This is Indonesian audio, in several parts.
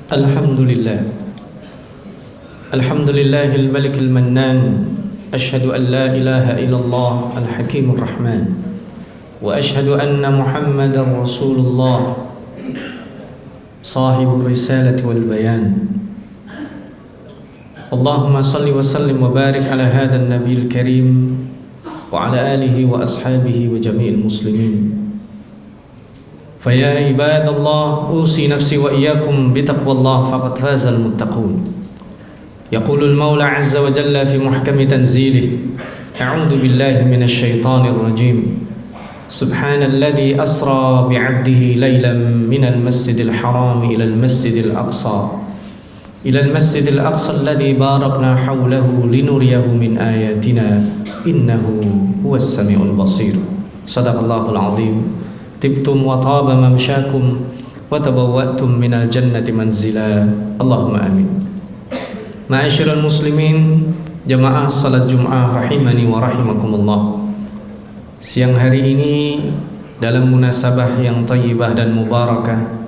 Alhamdulillah. Alhamdulillahil malikil mannan. Ashhadu an la ilaha illallah al-hakimur rahman. Wa ashhadu anna Muhammadar Rasulullah sahibur risalati wal bayan. Allahumma salli wa sallim wa barik ala hadzal nabiyil karim wa ala alihi wa ashabihi wa jami'il muslimin. فيا عباد الله أوصي نفسي وإياكم بتقوى الله فقد فاز المتقون. يقول المولى عز وجل في محكم تنزيله: أعوذ بالله من الشيطان الرجيم. سبحان الذي أسرى بعبده ليلا من المسجد الحرام إلى المسجد الأقصى الذي باركنا حوله لنريه من آياتنا إنه هو السميع البصير. صدق الله العظيم. Tibtum wa taba mamsyakum wa tabawwa'tum minal jannati manzila. Allahumma amin. Ma'asyiral muslimin, jamaah salat Jum'ah rahimani wa rahimakumullah. Siang hari ini dalam munasabah yang thayyibah dan mubarakah,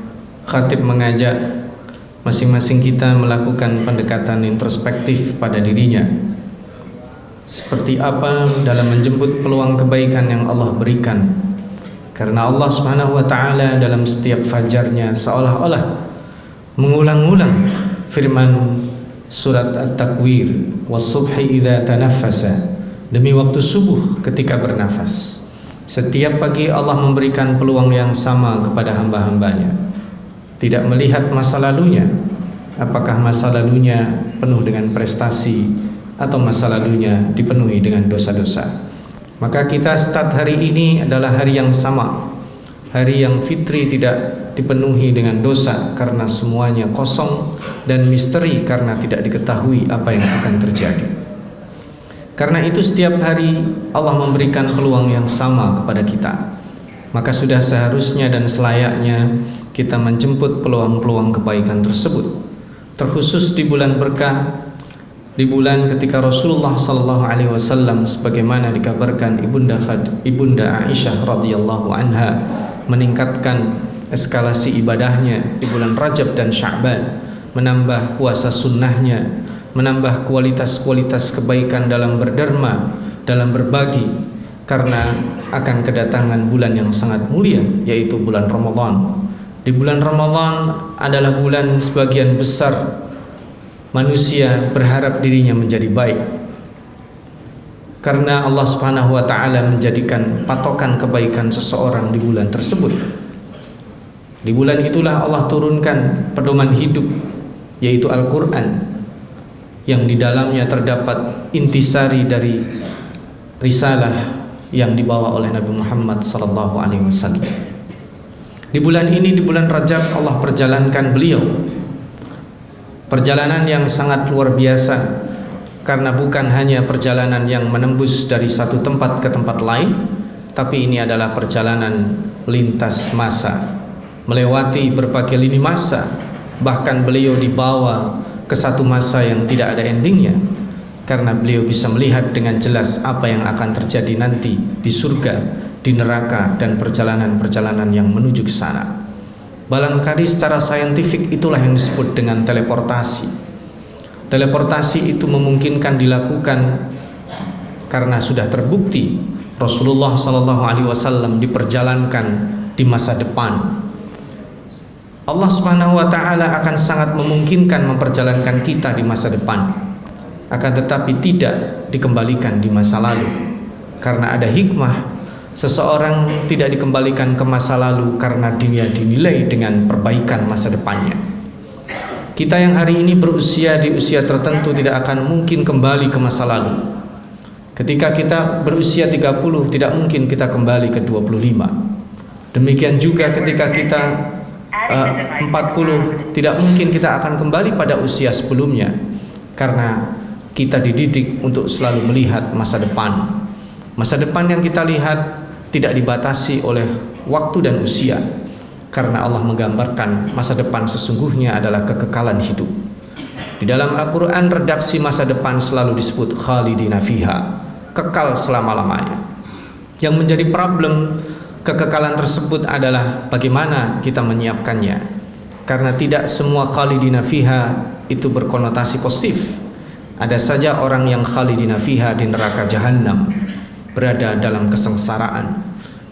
khatib mengajak masing-masing kita melakukan pendekatan introspektif pada dirinya. Seperti apa dalam menjemput peluang kebaikan yang Allah berikan. Karena Allah Subhanahu wa taala dalam setiap fajarnya seolah-olah mengulang-ulang firman surat At-Takwir, was-subhi idza tanaffasa, demi waktu subuh ketika bernafas. Setiap pagi Allah memberikan peluang yang sama kepada hamba-hambanya. Tidak melihat masa lalunya, apakah masa lalunya penuh dengan prestasi atau masa lalunya dipenuhi dengan dosa-dosa. Maka kita start hari ini adalah hari yang sama, hari yang fitri tidak dipenuhi dengan dosa karena semuanya kosong, dan misteri karena tidak diketahui apa yang akan terjadi. Karena itu setiap hari Allah memberikan peluang yang sama kepada kita. Maka sudah seharusnya dan selayaknya kita menjemput peluang-peluang kebaikan tersebut. Terkhusus di bulan berkah, di bulan ketika Rasulullah sallallahu alaihi wasallam sebagaimana dikabarkan Ibunda Aisyah radhiyallahu anha meningkatkan eskalasi ibadahnya di bulan Rajab dan Sya'ban, menambah puasa sunnahnya, menambah kualitas-kualitas kebaikan dalam berderma, dalam berbagi, karena akan kedatangan bulan yang sangat mulia, yaitu bulan Ramadan. Di bulan Ramadan adalah bulan sebagian besar manusia berharap dirinya menjadi baik, karena Allah Subhanahu wa taala menjadikan patokan kebaikan seseorang di bulan tersebut. Di bulan itulah Allah turunkan pedoman hidup, yaitu Al-Qur'an, yang di dalamnya terdapat intisari dari risalah yang dibawa oleh Nabi Muhammad sallallahu alaihi wasallam. Di bulan ini, di bulan Rajab, Allah perjalankan beliau. Perjalanan yang sangat luar biasa, karena bukan hanya perjalanan yang menembus dari satu tempat ke tempat lain, tapi ini adalah perjalanan lintas masa, melewati berbagai lini masa. Bahkan beliau dibawa ke satu masa yang tidak ada endingnya, karena beliau bisa melihat dengan jelas apa yang akan terjadi nanti di surga, di neraka, dan perjalanan-perjalanan yang menuju ke sana. Barangkali secara saintifik itulah yang disebut dengan teleportasi. Teleportasi itu memungkinkan dilakukan karena sudah terbukti Rasulullah SAW diperjalankan di masa depan. Allah Subhanahu wa taala akan sangat memungkinkan memperjalankan kita di masa depan, akan tetapi tidak dikembalikan di masa lalu. Karena ada hikmah, seseorang tidak dikembalikan ke masa lalu karena dia dinilai dengan perbaikan masa depannya. Kita yang hari ini berusia di usia tertentu tidak akan mungkin kembali ke masa lalu. Ketika kita berusia 30, tidak mungkin kita kembali ke 25. Demikian juga ketika kita 40, tidak mungkin kita akan kembali pada usia sebelumnya, karena kita dididik untuk selalu melihat masa depan. Masa depan yang kita lihat tidak dibatasi oleh waktu dan usia, karena Allah menggambarkan masa depan sesungguhnya adalah kekekalan hidup. Di dalam Al-Quran, redaksi masa depan selalu disebut khalidina fiha, kekal selama-lamanya. Yang menjadi problem kekekalan tersebut adalah bagaimana kita menyiapkannya. karena tidak semua khalidina fiha itu berkonotasi positif. Ada saja orang yang khalidina fiha di neraka jahanam, berada dalam kesengsaraan,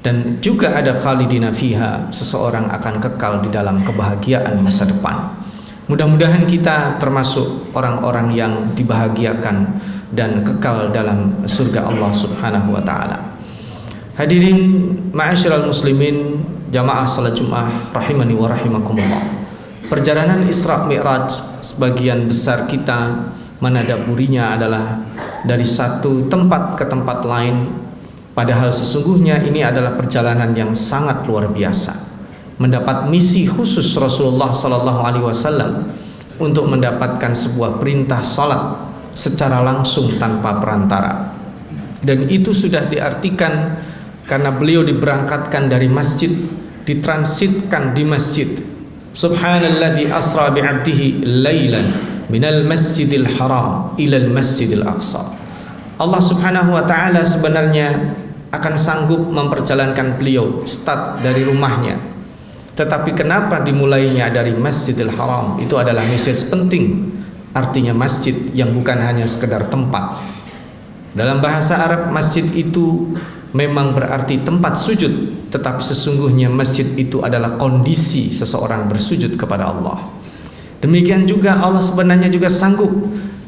dan juga ada khalidina fiha, seseorang akan kekal di dalam kebahagiaan masa depan. Mudah-mudahan kita termasuk orang-orang yang dibahagiakan dan kekal dalam surga Allah Subhanahu wa taala. Hadirin ma'asyiral muslimin, jamaah salat Jumat rahimani wa rahimakumullah. Perjalanan Isra Mi'raj sebagian besar kita menadaburinya adalah dari satu tempat ke tempat lain, padahal sesungguhnya ini adalah perjalanan yang sangat luar biasa. Mendapat misi khusus Rasulullah sallallahu alaihi wasallam untuk mendapatkan sebuah perintah salat secara langsung tanpa perantara. Dan itu sudah diartikan karena beliau diberangkatkan dari masjid, ditransitkan di masjid. Subhanalladzi asra bi'abdihi lailan minal masjidil haram ilal masjidil aqsa. Allah Subhanahu wa taala sebenarnya akan sanggup memperjalankan beliau start dari rumahnya. Tetapi kenapa dimulainya dari Masjidil Haram? Itu adalah message penting. Artinya masjid yang bukan hanya sekedar tempat. Dalam bahasa Arab, masjid itu memang berarti tempat sujud, tetapi sesungguhnya masjid itu adalah kondisi seseorang bersujud kepada Allah. Demikian juga Allah sebenarnya juga sanggup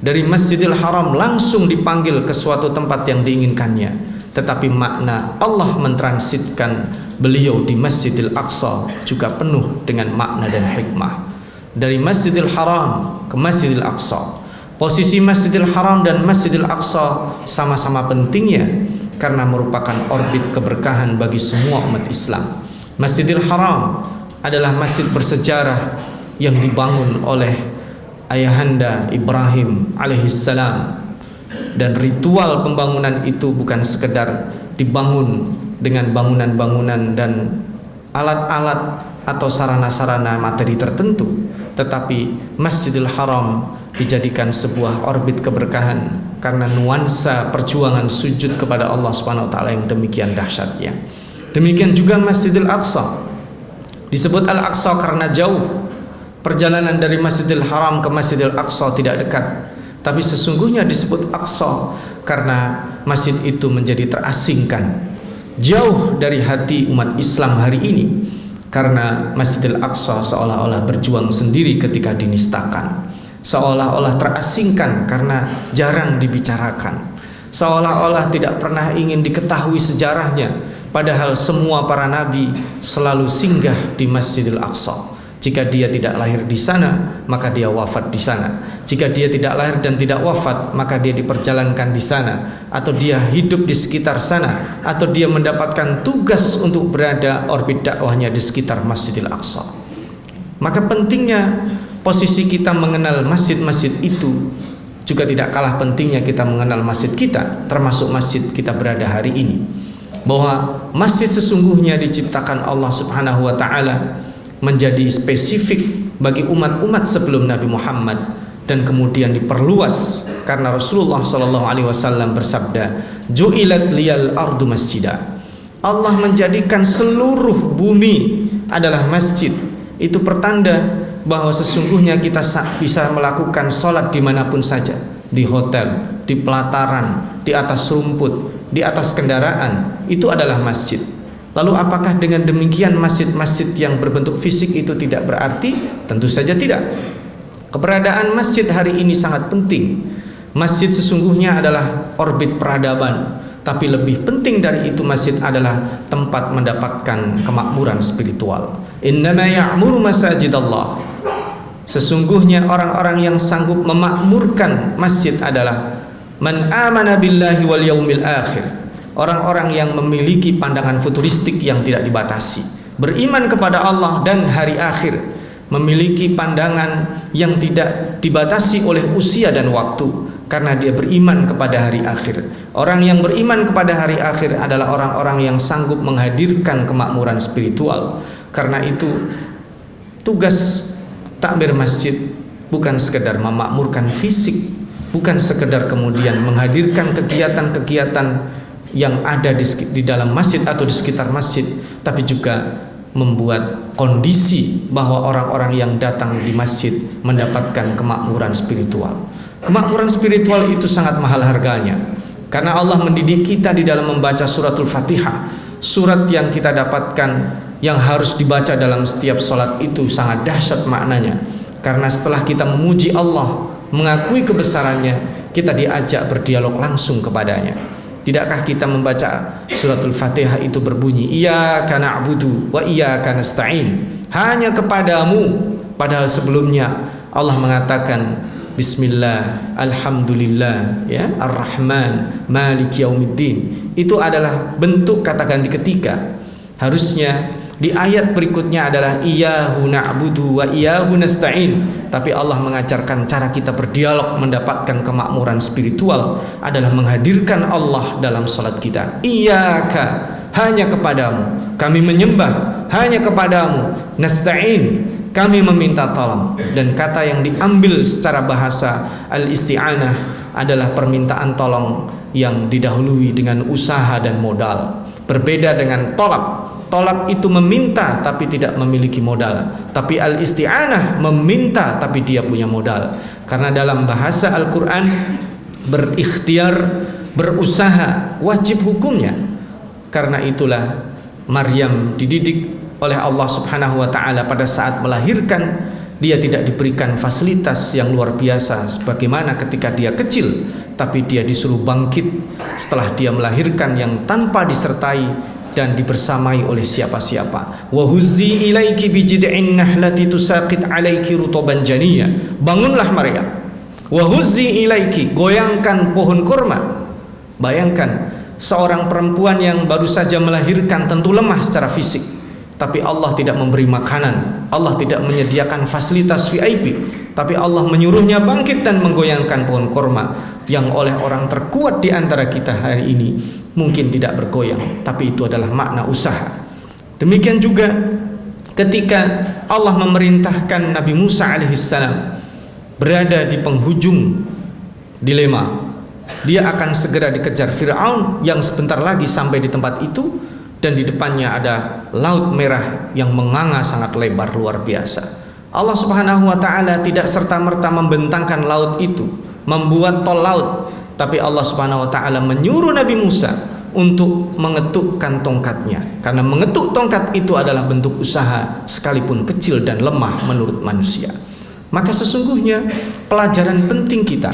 dari Masjidil Haram langsung dipanggil ke suatu tempat yang diinginkannya. Tetapi makna Allah mentransitkan beliau di Masjidil Aqsa juga penuh dengan makna dan hikmah. Dari Masjidil Haram ke Masjidil Aqsa, posisi Masjidil Haram dan Masjidil Aqsa sama-sama pentingnya karena merupakan orbit keberkahan bagi semua umat Islam. Masjidil Haram adalah masjid bersejarah yang dibangun oleh ayahanda Ibrahim alaihissalam, dan ritual pembangunan itu bukan sekedar dibangun dengan bangunan-bangunan dan alat-alat atau sarana-sarana materi tertentu, tetapi Masjidil Haram dijadikan sebuah orbit keberkahan karena nuansa perjuangan sujud kepada Allah Subhanahu wa taala yang demikian dahsyatnya. Demikian juga Masjidil Aqsa disebut Al-Aqsa karena jauh. Perjalanan dari Masjidil Haram ke Masjidil Aqsa tidak dekat, tapi sesungguhnya disebut Aqsa karena masjid itu menjadi terasingkan, jauh dari hati umat Islam hari ini, karena Masjidil Aqsa seolah-olah berjuang sendiri ketika dinistakan, seolah-olah terasingkan karena jarang dibicarakan, seolah-olah tidak pernah ingin diketahui sejarahnya, padahal semua para nabi selalu singgah di Masjidil Aqsa. Jika dia tidak lahir di sana, maka dia wafat di sana. Jika dia tidak lahir dan tidak wafat, maka dia diperjalankan di sana, atau dia hidup di sekitar sana, atau dia mendapatkan tugas untuk berada orbit dakwahnya di sekitar Masjidil Aqsa. Maka pentingnya posisi kita mengenal masjid-masjid itu juga tidak kalah pentingnya kita mengenal masjid kita, termasuk masjid kita berada hari ini. Bahwa masjid sesungguhnya diciptakan Allah Subhanahu wa taala menjadi spesifik bagi umat-umat sebelum Nabi Muhammad, dan kemudian diperluas karena Rasulullah sallallahu alaihi wasallam bersabda, "Ju'ilat liyal ardu masjida." Allah menjadikan seluruh bumi adalah masjid. Itu pertanda bahwa sesungguhnya kita bisa melakukan sholat dimanapun saja, di hotel, di pelataran, di atas rumput, di atas kendaraan, itu adalah masjid. Lalu apakah dengan demikian masjid-masjid yang berbentuk fisik itu tidak berarti? Tentu saja tidak. Keberadaan masjid hari ini sangat penting. Masjid sesungguhnya adalah orbit peradaban, tapi lebih penting dari itu masjid adalah tempat mendapatkan kemakmuran spiritual. Innama ya'muru masajidallah. Sesungguhnya orang-orang yang sanggup memakmurkan masjid adalah man amana billahi wal yaumil akhir. Orang-orang yang memiliki pandangan futuristik yang tidak dibatasi, beriman kepada Allah dan hari akhir, memiliki pandangan yang tidak dibatasi oleh usia dan waktu, karena dia beriman kepada hari akhir. Orang yang beriman kepada hari akhir adalah orang-orang yang sanggup menghadirkan kemakmuran spiritual. Karena itu tugas takmir masjid bukan sekedar memakmurkan fisik, bukan sekedar kemudian menghadirkan kegiatan-kegiatan yang ada di dalam masjid atau di sekitar masjid, tapi juga membuat kondisi bahwa orang-orang yang datang di masjid mendapatkan kemakmuran spiritual. Kemakmuran spiritual itu sangat mahal harganya, karena Allah mendidik kita di dalam membaca suratul Fatihah, surat yang kita dapatkan yang harus dibaca dalam setiap sholat itu sangat dahsyat maknanya. Karena setelah kita memuji Allah, mengakui kebesarannya, kita diajak berdialog langsung kepadanya. Tidakkah kita membaca suratul Fatihah itu berbunyi iyyaka na'budu wa iyyaka nasta'in, hanya kepadamu, padahal sebelumnya Allah mengatakan bismillah, alhamdulillah, ya, ar-Rahman, maliki yaumiddin. Itu adalah bentuk kata ganti ketika. Harusnya di ayat berikutnya adalah iyyahu na'budu wa iyyahu nasta'in. Tapi Allah mengajarkan cara kita berdialog mendapatkan kemakmuran spiritual adalah menghadirkan Allah dalam salat kita. Iyyaka, hanya kepadamu kami menyembah, hanya kepadamu nasta'in, kami meminta tolong. Dan kata yang diambil secara bahasa al-isti'anah adalah permintaan tolong yang didahului dengan usaha dan modal. Berbeda dengan tolak. Tolak itu meminta tapi tidak memiliki modal, tapi al-isti'anah meminta tapi dia punya modal. Karena dalam bahasa Al-Quran, berikhtiar, berusaha wajib hukumnya. Karena itulah Maryam dididik oleh Allah Subhanahu wa ta'ala pada saat melahirkan. Dia tidak diberikan fasilitas yang luar biasa sebagaimana ketika dia kecil, tapi dia disuruh bangkit setelah dia melahirkan yang tanpa disertai dan dibersamai oleh siapa-siapa. Wa huzzi ilaiki bijid'in nahlati tusaqit 'alaiki rutuban janiyya. Bangunlah Maryam. Wa huzzi ilaiki, goyangkan pohon kurma. Bayangkan seorang perempuan yang baru saja melahirkan tentu lemah secara fisik, tapi Allah tidak memberi makanan, Allah tidak menyediakan fasilitas VIP, tapi Allah menyuruhnya bangkit dan menggoyangkan pohon kurma yang oleh orang terkuat di antara kita hari ini mungkin tidak bergoyang, tapi itu adalah makna usaha. Demikian juga ketika Allah memerintahkan Nabi Musa alaihissalam berada di penghujung dilema, dia akan segera dikejar Fir'aun yang sebentar lagi sampai di tempat itu, dan di depannya ada laut merah yang menganga sangat lebar luar biasa. Allah Subhanahu wa ta'ala tidak serta-merta membentangkan laut itu, membuat tol laut, tapi Allah Subhanahu wa ta'ala menyuruh Nabi Musa untuk mengetukkan tongkatnya, karena mengetuk tongkat itu adalah bentuk usaha sekalipun kecil dan lemah menurut manusia. Maka sesungguhnya pelajaran penting kita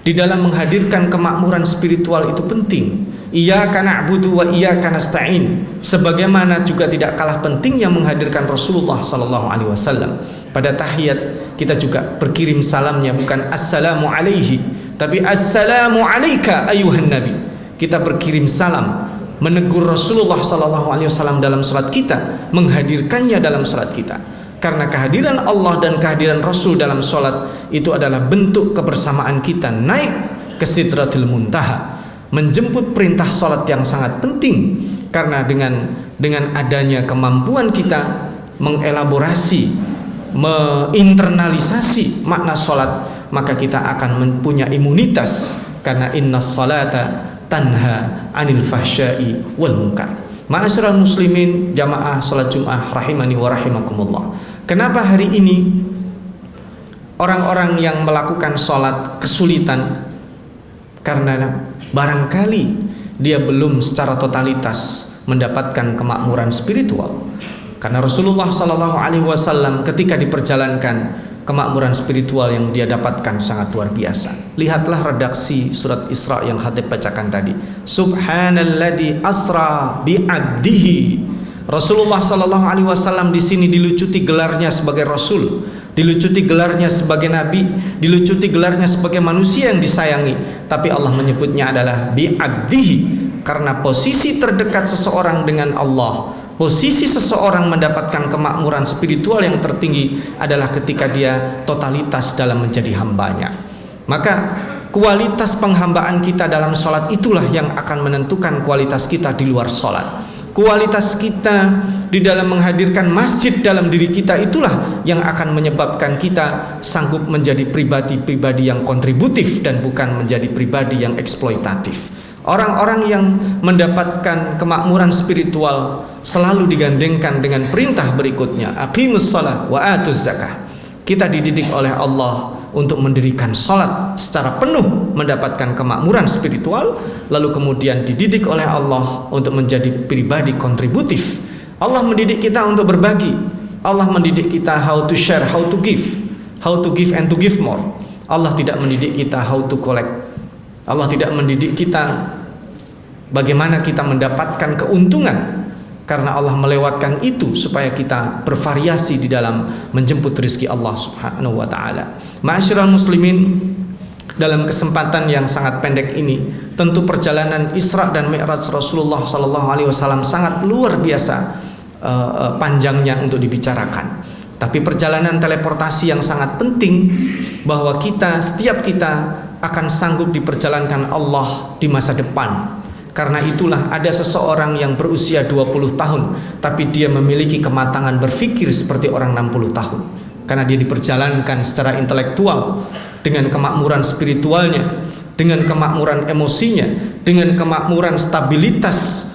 di dalam menghadirkan kemakmuran spiritual itu penting. Iyyaka na'budu wa iyyaka nasta'in. Sebagaimana juga tidak kalah pentingnya menghadirkan Rasulullah sallallahu alaihi wasallam. Pada tahiyat kita juga berkirim salamnya bukan assalamu alaihi, tapi assalamu alaika ayuhan nabi. Kita berkirim salam, menegur Rasulullah sallallahu alaihi wasallam dalam salat kita, menghadirkannya dalam salat kita. Karena kehadiran Allah dan kehadiran Rasul dalam salat itu adalah bentuk kebersamaan kita naik ke Sidratul Muntaha, menjemput perintah salat yang sangat penting. Karena dengan adanya kemampuan kita mengelaborasi, menginternalisasi makna salat, maka kita akan mempunyai imunitas. Karena innas salata tanha anil fahsya'i wal munkar. Ma'asyiral muslimin jamaah salat Jumat rahimani wa rahimakumullah. Kenapa hari ini orang-orang yang melakukan salat kesulitan? Karena barangkali dia belum secara totalitas mendapatkan kemakmuran spiritual. Karena Rasulullah sallallahu alaihi wasallam ketika diperjalankan, kemakmuran spiritual yang dia dapatkan sangat luar biasa. Lihatlah redaksi surat Isra yang Khatib bacakan tadi. Subhanalladzi asra bi 'abdihi. Rasulullah sallallahu alaihi wasallam di sini dilucuti gelarnya sebagai rasul, dilucuti gelarnya sebagai nabi, dilucuti gelarnya sebagai manusia yang disayangi, tapi Allah menyebutnya adalah bi 'abdihi, karena posisi terdekat seseorang dengan Allah, posisi seseorang mendapatkan kemakmuran spiritual yang tertinggi adalah ketika dia totalitas dalam menjadi hambanya. Maka kualitas penghambaan kita dalam sholat itulah yang akan menentukan kualitas kita di luar sholat. Kualitas kita di dalam menghadirkan masjid dalam diri kita itulah yang akan menyebabkan kita sanggup menjadi pribadi-pribadi yang kontributif dan bukan menjadi pribadi yang eksploitatif. Orang-orang yang mendapatkan kemakmuran spiritual selalu digandengkan dengan perintah berikutnya, aqimus shalah wa atuz zakah. Kita dididik oleh Allah untuk mendirikan salat secara penuh, mendapatkan kemakmuran spiritual, lalu kemudian dididik oleh Allah untuk menjadi pribadi kontributif. Allah mendidik kita untuk berbagi. Allah mendidik kita how to share, how to give and to give more. Allah tidak mendidik kita how to collect. Allah tidak mendidik kita bagaimana kita mendapatkan keuntungan, karena Allah melewatkan itu supaya kita bervariasi di dalam menjemput rezeki Allah Subhanahu wa taala. Ma'asyiral muslimin, dalam kesempatan yang sangat pendek ini, tentu perjalanan Isra dan Mi'raj Rasulullah sallallahu alaihi wasallam sangat luar biasa panjangnya untuk dibicarakan. Tapi perjalanan teleportasi yang sangat penting, bahwa setiap kita akan sanggup diperjalankan Allah di masa depan. Karena itulah ada seseorang yang berusia 20 tahun tapi dia memiliki kematangan berpikir seperti orang 60 tahun. Karena dia diperjalankan secara intelektual, dengan kemakmuran spiritualnya, dengan kemakmuran emosinya, dengan kemakmuran stabilitas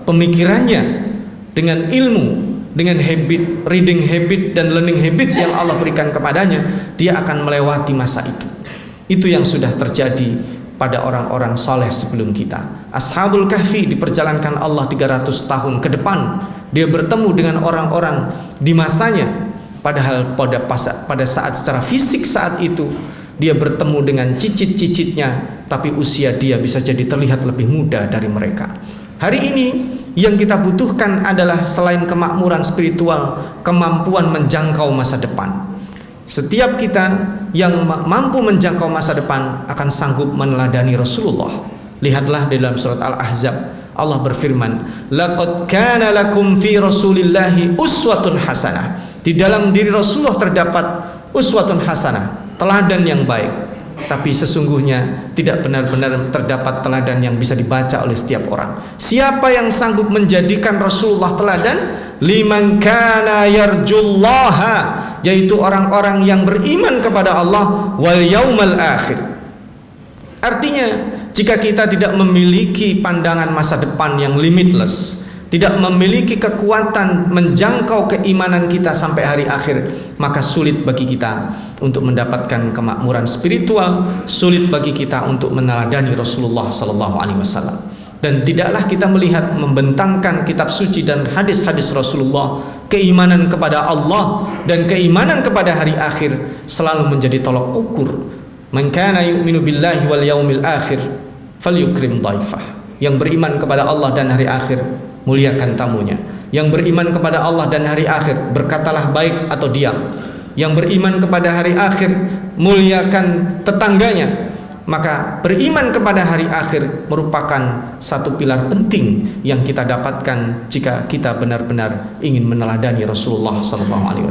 pemikirannya, dengan ilmu, dengan habit, reading habit dan learning habit yang Allah berikan kepadanya, dia akan melewati masa itu. Itu yang sudah terjadi pada orang-orang soleh sebelum kita. Ashabul Kahfi diperjalankan Allah 300 tahun ke depan. Dia bertemu dengan orang-orang di masanya, padahal pada saat secara fisik saat itu dia bertemu dengan cicit-cicitnya, tapi usia dia bisa jadi terlihat lebih muda dari mereka. Hari ini yang kita butuhkan adalah selain kemakmuran spiritual, kemampuan menjangkau masa depan. Setiap kita yang mampu menjangkau masa depan akan sanggup meneladani Rasulullah. Lihatlah di dalam surat Al-Ahzab, Allah berfirman, laqad kana lakum fi rasulillahi uswatun hasanah. Di dalam diri Rasulullah terdapat uswatun hasanah, teladan yang baik. Tapi sesungguhnya tidak benar-benar terdapat teladan yang bisa dibaca oleh setiap orang. Siapa yang sanggup menjadikan Rasulullah teladan? Liman kana yarjullaha, yaitu orang-orang yang beriman kepada Allah wal yaumal akhir. Artinya, jika kita tidak memiliki pandangan masa depan yang limitless, tidak memiliki kekuatan menjangkau keimanan kita sampai hari akhir, maka sulit bagi kita untuk mendapatkan kemakmuran spiritual, sulit bagi kita untuk meneladani Rasulullah sallallahu alaihi wasallam. Dan tidaklah kita melihat membentangkan kitab suci dan hadis-hadis Rasulullah, keimanan kepada Allah dan keimanan kepada hari akhir selalu menjadi tolok ukur. Man kana yu'minu billahi wal yaumil akhir falyukrim dhaifah. Yang beriman kepada Allah dan hari akhir, muliakan tamunya. Yang beriman kepada Allah dan hari akhir, berkatalah baik atau diam. Yang beriman kepada hari akhir, muliakan tetangganya. Maka beriman kepada hari akhir merupakan satu pilar penting yang kita dapatkan jika kita benar-benar ingin meneladani Rasulullah SAW.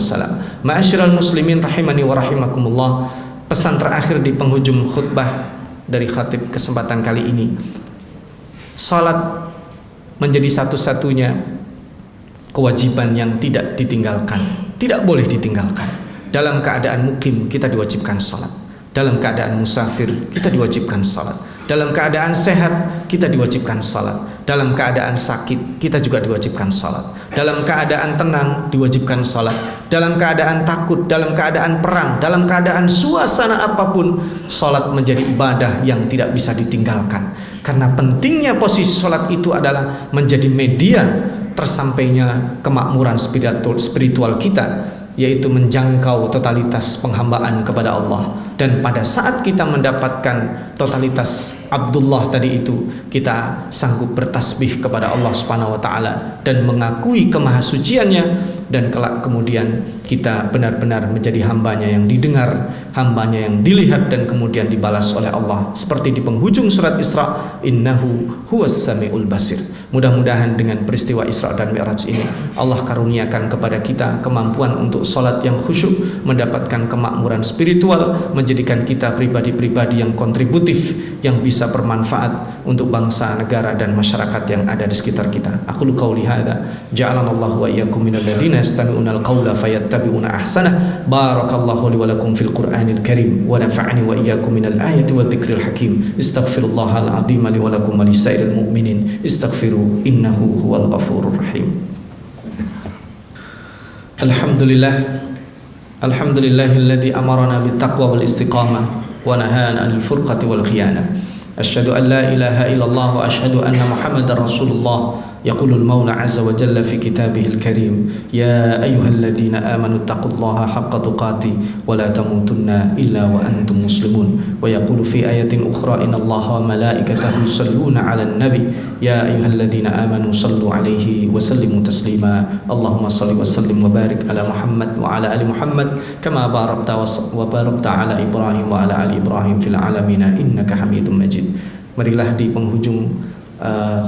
Ma'asyiral muslimin rahimani wa rahimakumullah. Pesan terakhir di penghujung khutbah dari khatib kesempatan kali ini, salat menjadi satu-satunya kewajiban yang tidak ditinggalkan, tidak boleh ditinggalkan. Dalam keadaan mukim kita diwajibkan salat, dalam keadaan musafir kita diwajibkan salat, dalam keadaan sehat kita diwajibkan salat, dalam keadaan sakit kita juga diwajibkan salat, dalam keadaan tenang diwajibkan salat, dalam keadaan takut, dalam keadaan perang, dalam keadaan suasana apapun, salat menjadi ibadah yang tidak bisa ditinggalkan. Karena pentingnya posisi salat itu adalah menjadi media tersampainya kemakmuran spiritual kita, yaitu menjangkau totalitas penghambaan kepada Allah. Dan pada saat kita mendapatkan totalitas Abdullah tadi itu, kita sanggup bertasbih kepada Allah Subhanahu wa taala dan mengakui kemahasuciannya, dan kelak kemudian kita benar-benar menjadi hambanya yang didengar, hambanya yang dilihat dan kemudian dibalas oleh Allah. Seperti di penghujung surat Isra, innahu huwas samiul basir. Mudah-mudahan dengan peristiwa Isra dan Mi'raj ini Allah karuniakan kepada kita kemampuan untuk salat yang khusyuk, mendapatkan kemakmuran spiritual, menjadikan kita pribadi-pribadi yang kontributif, yang bisa bermanfaat untuk bangsa, negara dan masyarakat yang ada di sekitar kita. Aqulu qauli hadza, ja'alanallahu wa iyyakum minal ladzina alladzina yastami'una al-qawla fayattabi'una ahsanah. Barakallahu li wa lakum fil Qur'anil Karim wa nafa'ani wa iyyakum minal ayati wadh-dhikril hakim. Astaghfirullahal azim li wa lakum wa lisairil mu'minin. Istaghfiru innahu huwal ghafurur rahim. Alhamdulillahilladzi amarana bittaqwa wal istiqamah wa nahana 'anil furqati wal khiyanah. Asyhadu an la ilaha illallah wa asyhadu anna Muhammadar Rasulullah. Yaqulul Maula 'azza wa jalla fi kitabihil karim, ya ayyuhalladzina amanu taqullaha haqqa tuqatih wa la tamutunna illa wa antum muslimun. Wa yaqulu fi ayatin ukhra, innallaha wa malaikatahu yusalluna 'alan nabi ya ayyuhalladzina amanu sallu 'alaihi wa sallimu taslima. Allahumma shalli wa sallim wa barik ala Muhammad wa ala ali Muhammad kama barakta wa barakta ala Ibrahim wa ala ali Ibrahim fil alamin innaka Hamidum Majid. Marilah di penghujung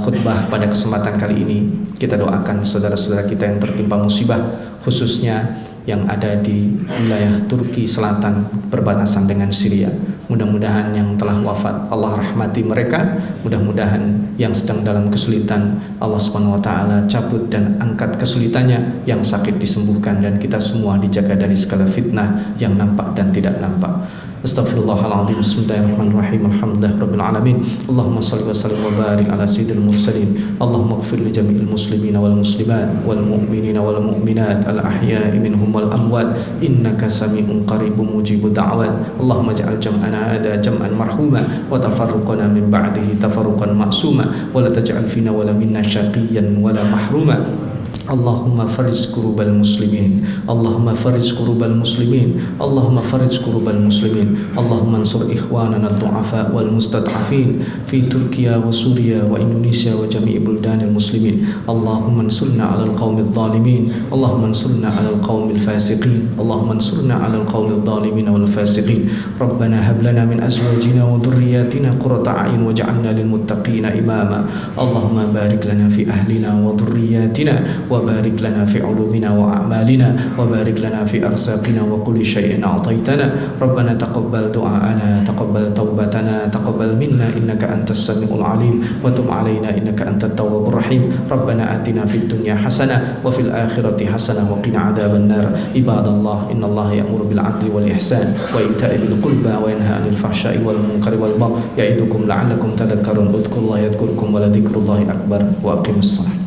khutbah pada kesempatan kali ini kita doakan saudara-saudara kita yang tertimpa musibah, khususnya yang ada di wilayah Turki Selatan berbatasan dengan Syria. Mudah-mudahan yang telah wafat Allah rahmati mereka, mudah-mudahan yang sedang dalam kesulitan Allah Subhanahu wa taala cabut dan angkat kesulitannya, yang sakit disembuhkan, dan kita semua dijaga dari segala fitnah yang nampak dan tidak nampak. Astaghfirullahaladzim. Bismillahirrahmanirrahim. Alhamdulillahirabbil alamin. Allahumma shalli wa sallim wa barik ala sayyidil mursalin. Allahumma ighfir li jami'il muslimina wal muslimat wal mu'minina wal mu'minat al ahya'i minhum wal amwat innaka sami'un qaribun mujibud da'wat. Allahumma ij'al jam'ana hadha jam'an marhuma wa tafarruqana min ba'dihi tafarruqan ma'suma wa la taj'al fina wa la minna syaqiyyan wa la mahruma. Allahumma farij kurubal muslimin. Allahumma farij kurubal muslimin. Allahumma farij kurubal muslimin. Allahumma ansur ikhwanana ad-du'afa wal mustad'afin fi Turkiya wa Suriya wa Indonesia wa jami'i buldanil muslimin. Allahumma ansurna 'alal qaumidh dhalimin. Allahumma ansurna 'alal qaumil fasiqin. Allahumma ansurna 'alal qaumidh dhalimin wal fasiqin. Rabbana hab lana min azwajina wa dhurriyyatina qurrata a'yun waj'alna lil muttaqina imama. Allahumma barik lana fi ahlina wa dhurriyyatina وبارك لنا في علومنا وأعمالنا وبارك لنا في أرزاقنا وكل شيء أعطيتنا. ربنا تقبل دعاءنا تقبل توبتنا تقبل منا إنك أنت السميع العليم وتب علينا إنك أنت التواب الرحيم. ربنا آتنا في الدنيا حسنة وفي الآخرة حسنة وقنا عذاب النار. عباد الله إن الله يأمر بالعدل والإحسان وإيتاء ذي القربى وينهى عن الفحشاء والمنكر والبغي يعظكم لعلكم تذكرون. اذكروا الله يذكركم ولذكر الله أكبر وأقيموا الصلاة.